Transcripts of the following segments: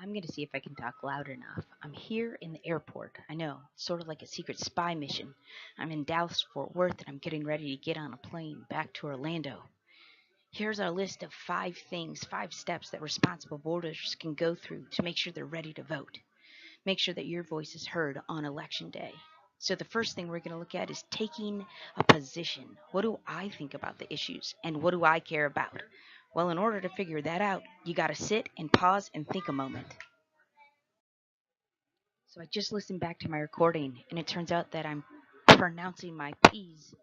I'm going to see if I can talk loud enough. I'm here in the airport. I know, sort of like a secret spy mission. I'm in Dallas, Fort Worth, and I'm getting ready to get on a plane back to Orlando. Here's our list of 5 things, 5 steps that responsible voters can go through to make sure they're ready to vote. Make sure that your voice is heard on election day. So, the first thing we're going to look at is taking a position. What do I think about the issues, and what do I care about? Well, in order to figure that out, you got to sit and pause and think a moment. So I just listened back to my recording, and it turns out that I'm pronouncing my P's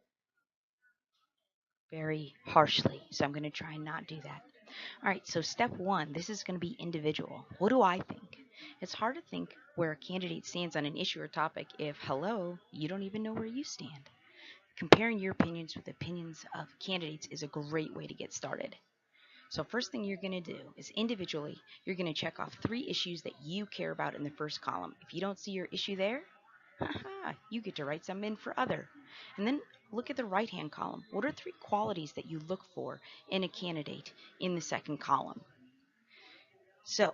very harshly. So I'm going to try and not do that. All right, so step one, this is going to be individual. What do I think? It's hard to think where a candidate stands on an issue or topic if, hello, you don't even know where you stand. Comparing your opinions with opinions of candidates is a great way to get started. So, first thing you're going to do is individually, you're going to check off 3 issues that you care about in the first column. If you don't see your issue there, you get to write some in for other. And then look at the right hand column. What are 3 qualities that you look for in a candidate in the second column? So,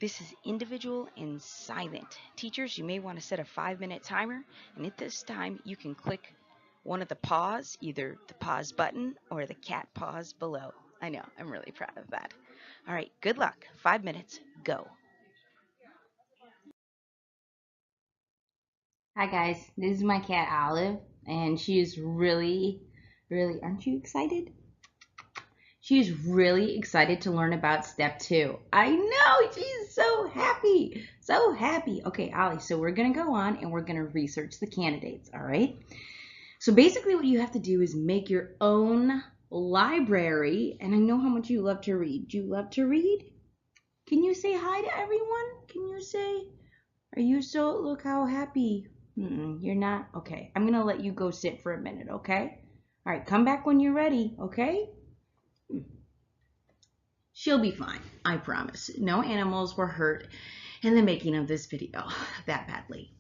this is individual and silent. Teachers, you may want to set a 5-minute timer, and at this time, you can click one of the pause, either the pause button or the cat pause below. I know, I'm really proud of that. All right, good luck. 5 minutes, go. Hi guys, this is my cat Olive, and she is really, aren't you excited? She is really excited to learn about step 2. I know, she's so happy, so happy. Okay, Ollie, so we're gonna go on and we're gonna research the candidates, all right? So basically what you have to do is make your own library, and I know how much you love to read. Do you love to read? Can you say hi to everyone? Can you say, are you so, look how happy. You're not? Okay. I'm going to let you go sit for a minute, okay? All right, come back when you're ready, okay? She'll be fine, I promise. No animals were hurt in the making of this video that badly.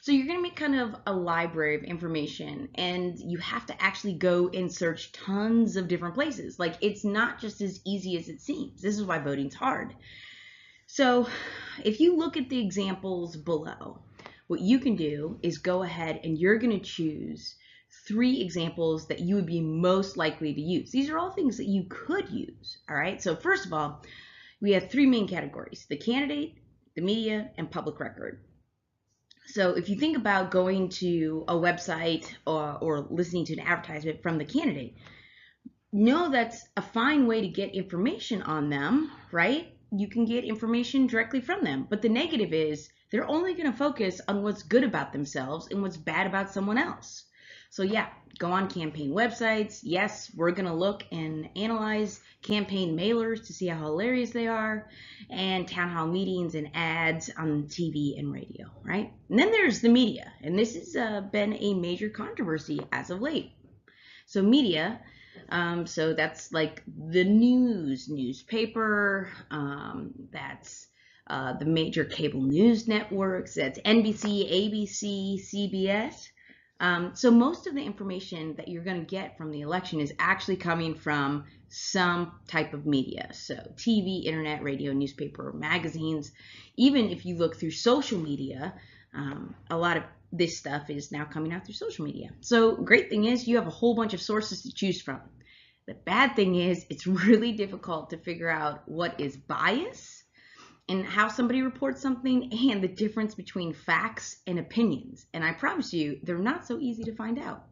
So you're going to make kind of a library of information, and you have to actually go and search tons of different places. Like, it's not just as easy as it seems. This is why voting's hard. So if you look at the examples below, what you can do is go ahead and you're going to choose 3 examples that you would be most likely to use. These are all things that you could use, all right? So first of all, we have 3 main categories: the candidate, the media, and public record. So if you think about going to a website or listening to an advertisement from the candidate, know that's a fine way to get information on them, right? You can get information directly from them. But the negative is they're only going to focus on what's good about themselves and what's bad about someone else. So yeah, go on campaign websites. Yes, we're going to look and analyze campaign mailers to see how hilarious they are, and town hall meetings and ads on TV and radio, right? And then there's the media, and this has been a major controversy as of late. So media, so that's like the newspaper, that's the major cable news networks, that's NBC, ABC, CBS. So most of the information that you're going to get from the election is actually coming from some type of media. So TV, internet, radio, newspaper, magazines. Even if you look through social media, a lot of this stuff is now coming out through social media. So great thing is you have a whole bunch of sources to choose from. The bad thing is it's really difficult to figure out what is bias and how somebody reports something, and the difference between facts and opinions. And I promise you, they're not so easy to find out.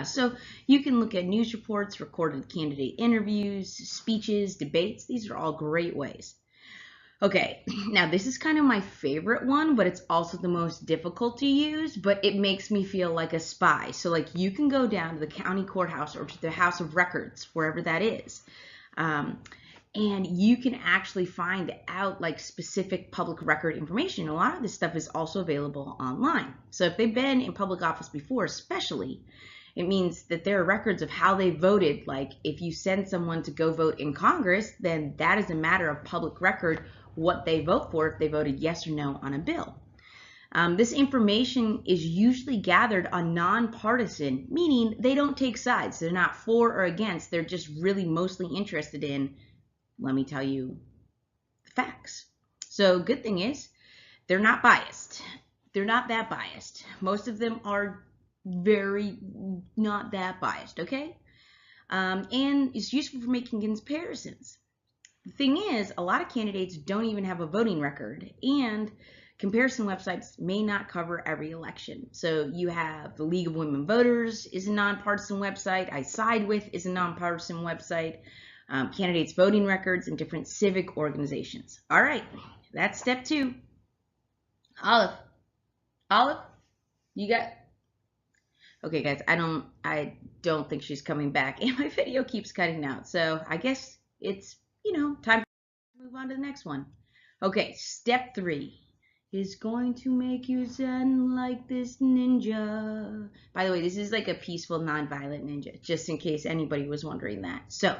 So you can look at news reports, recorded candidate interviews, speeches, debates. These are all great ways. Okay, now this is kind of my favorite one, but it's also the most difficult to use, but it makes me feel like a spy. So like you can go down to the county courthouse or to the House of Records, wherever that is, and you can actually find out like specific public record information. A lot of this stuff is also available online. So if they've been in public office before, especially, it means that there are records of how they voted. Like if you send someone to go vote in Congress, then that is a matter of public record what they vote for if they voted yes or no on a bill. This information is usually gathered on nonpartisan, meaning they don't take sides. They're not for or against. They're just really mostly interested in let me tell you the facts. So good thing is they're not biased. They're not that biased. Most of them are very not that biased, okay? And it's useful for making comparisons. The thing is, a lot of candidates don't even have a voting record, and comparison websites may not cover every election. So you have the League of Women Voters is a nonpartisan website. I Side With is a nonpartisan website. Candidates' voting records and different civic organizations. All right, that's step 2. Olive, you got... Okay, guys, I don't think she's coming back, and my video keeps cutting out. So I guess it's, time to move on to the next one. Okay, step 3 is going to make you zen like this ninja. By the way, this is like a peaceful, non-violent ninja, just in case anybody was wondering that. So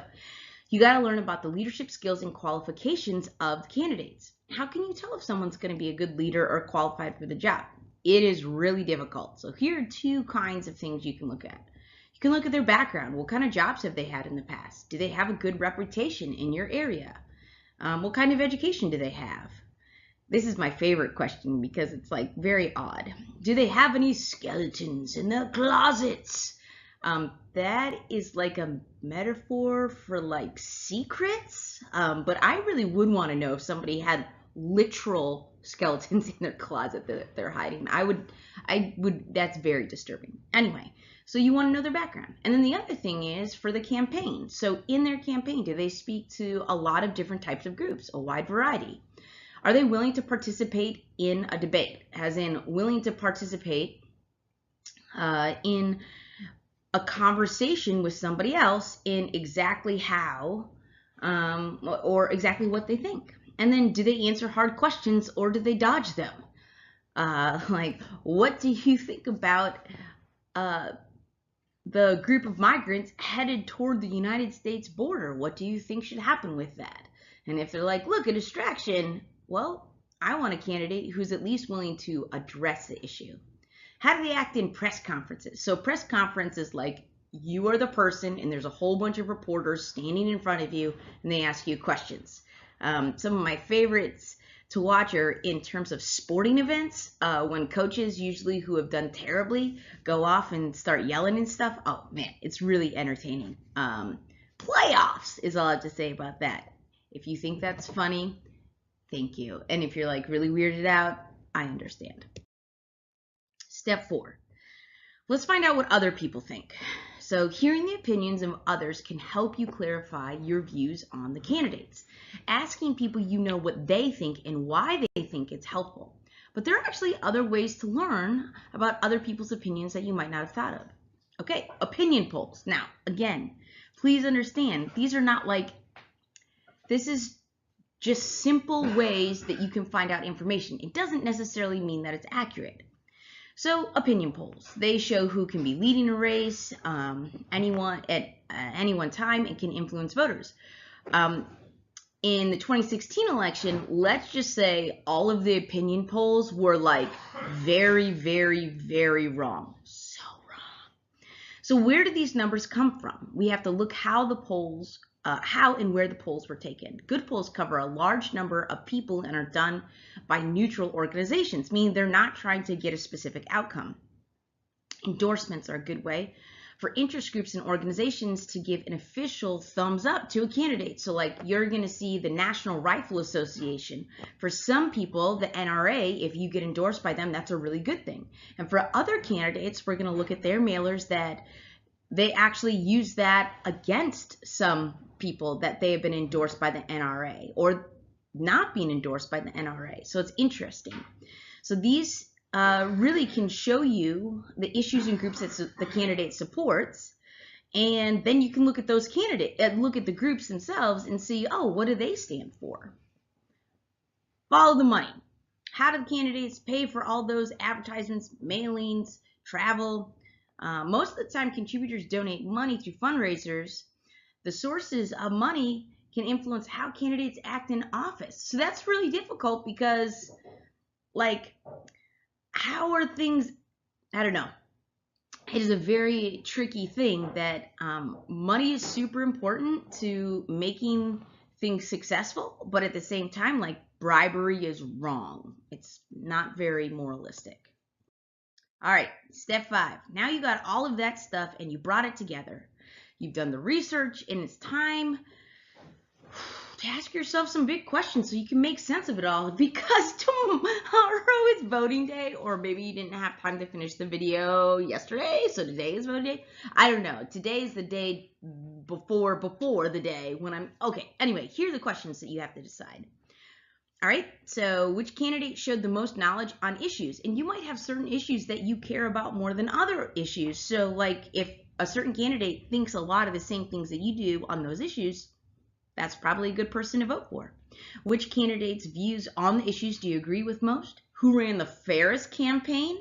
you got to learn about the leadership skills and qualifications of the candidates. How can you tell if someone's going to be a good leader or qualified for the job? It is really difficult. So here are 2 kinds of things you can look at. You can look at their background. What kind of jobs have they had in the past? Do they have a good reputation in your area? What kind of education do they have? This is my favorite question because it's like very odd. Do they have any skeletons in their closets? That is like a metaphor for like secrets. But I really would want to know if somebody had literal skeletons in their closet that they're hiding. I would, that's very disturbing. Anyway, so you want to know their background. And then the other thing is for the campaign. So in their campaign, do they speak to a lot of different types of groups, a wide variety? Are they willing to participate in a debate, as in willing to participate in a conversation with somebody else in exactly how or exactly what they think? And then do they answer hard questions or do they dodge them? Like, what do you think about the group of migrants headed toward the United States border? What do you think should happen with that? And if they're like, look, a distraction, well, I want a candidate who's at least willing to address the issue. How do they act in press conferences? So press conference is like you are the person and there's a whole bunch of reporters standing in front of you and they ask you questions. Some of my favorites to watch are in terms of sporting events, when coaches usually who have done terribly go off and start yelling and stuff. Oh man, it's really entertaining. Playoffs is all I have to say about that. If you think that's funny, thank you. And if you're like really weirded out, I understand. Step 4. Let's find out what other people think. So hearing the opinions of others can help you clarify your views on the candidates. Asking people you know what they think and why they think it's helpful. But there are actually other ways to learn about other people's opinions that you might not have thought of. Okay, opinion polls. Now, again, please understand, these are not like, this is just simple ways that you can find out information. It doesn't necessarily mean that it's accurate. So opinion polls, they show who can be leading a race, anyone at any one time, and can influence voters. In the 2016 election, let's just say all of the opinion polls were like very, very, very wrong. So wrong. So where did these numbers come from? We have to look how the polls, how and where the polls were taken. Good polls cover a large number of people and are done by neutral organizations, meaning they're not trying to get a specific outcome. Endorsements are a good way for interest groups and organizations to give an official thumbs up to a candidate. So like you're going to see the National Rifle Association. For some people, the NRA, if you get endorsed by them, that's a really good thing. And for other candidates, we're going to look at their mailers that they actually use that against some people that they have been endorsed by the NRA or not being endorsed by the NRA. So it's interesting. So these really can show you the issues and groups that the candidate supports, and then you can look at those candidates, look at the groups themselves and see, oh, what do they stand for? Follow the money. How do the candidates pay for all those advertisements, mailings, travel? Most of the time, contributors donate money through fundraisers. The sources of money can influence how candidates act in office. So that's really difficult because, like, how are things, I don't know. It is a very tricky thing that money is super important to making things successful, but at the same time, like, bribery is wrong. It's not very moralistic. All right, step 5. Now you got all of that stuff and you brought it together. You've done the research, and it's time to ask yourself some big questions so you can make sense of it all, because tomorrow is voting day, or maybe you didn't have time to finish the video yesterday, so today is voting day. I don't know. Today is the day before the day when I'm okay. Anyway, here are the questions that you have to decide. All right, so which candidate showed the most knowledge on issues? And you might have certain issues that you care about more than other issues. So like if a certain candidate thinks a lot of the same things that you do on those issues, that's probably a good person to vote for. Which candidate's views on the issues do you agree with most? Who ran the fairest campaign?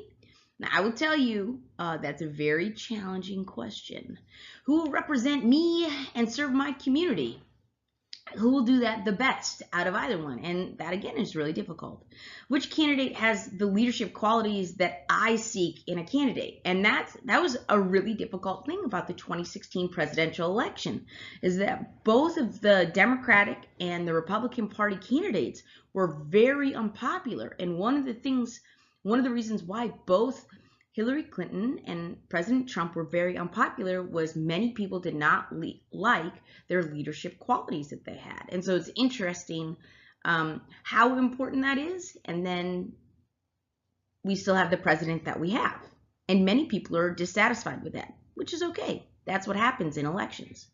Now, I will tell you, that's a very challenging question. Who will represent me and serve my community? Who will do that the best out of either one? And that, again, is really difficult. Which candidate has the leadership qualities that I seek in a candidate? And that was a really difficult thing about the 2016 presidential election, is that both of the Democratic and the Republican Party candidates were very unpopular. And one of the reasons why both Hillary Clinton and President Trump were very unpopular was many people did not like their leadership qualities that they had. And so it's interesting how important that is. And then we still have the president that we have. And many people are dissatisfied with that, which is okay. That's what happens in elections.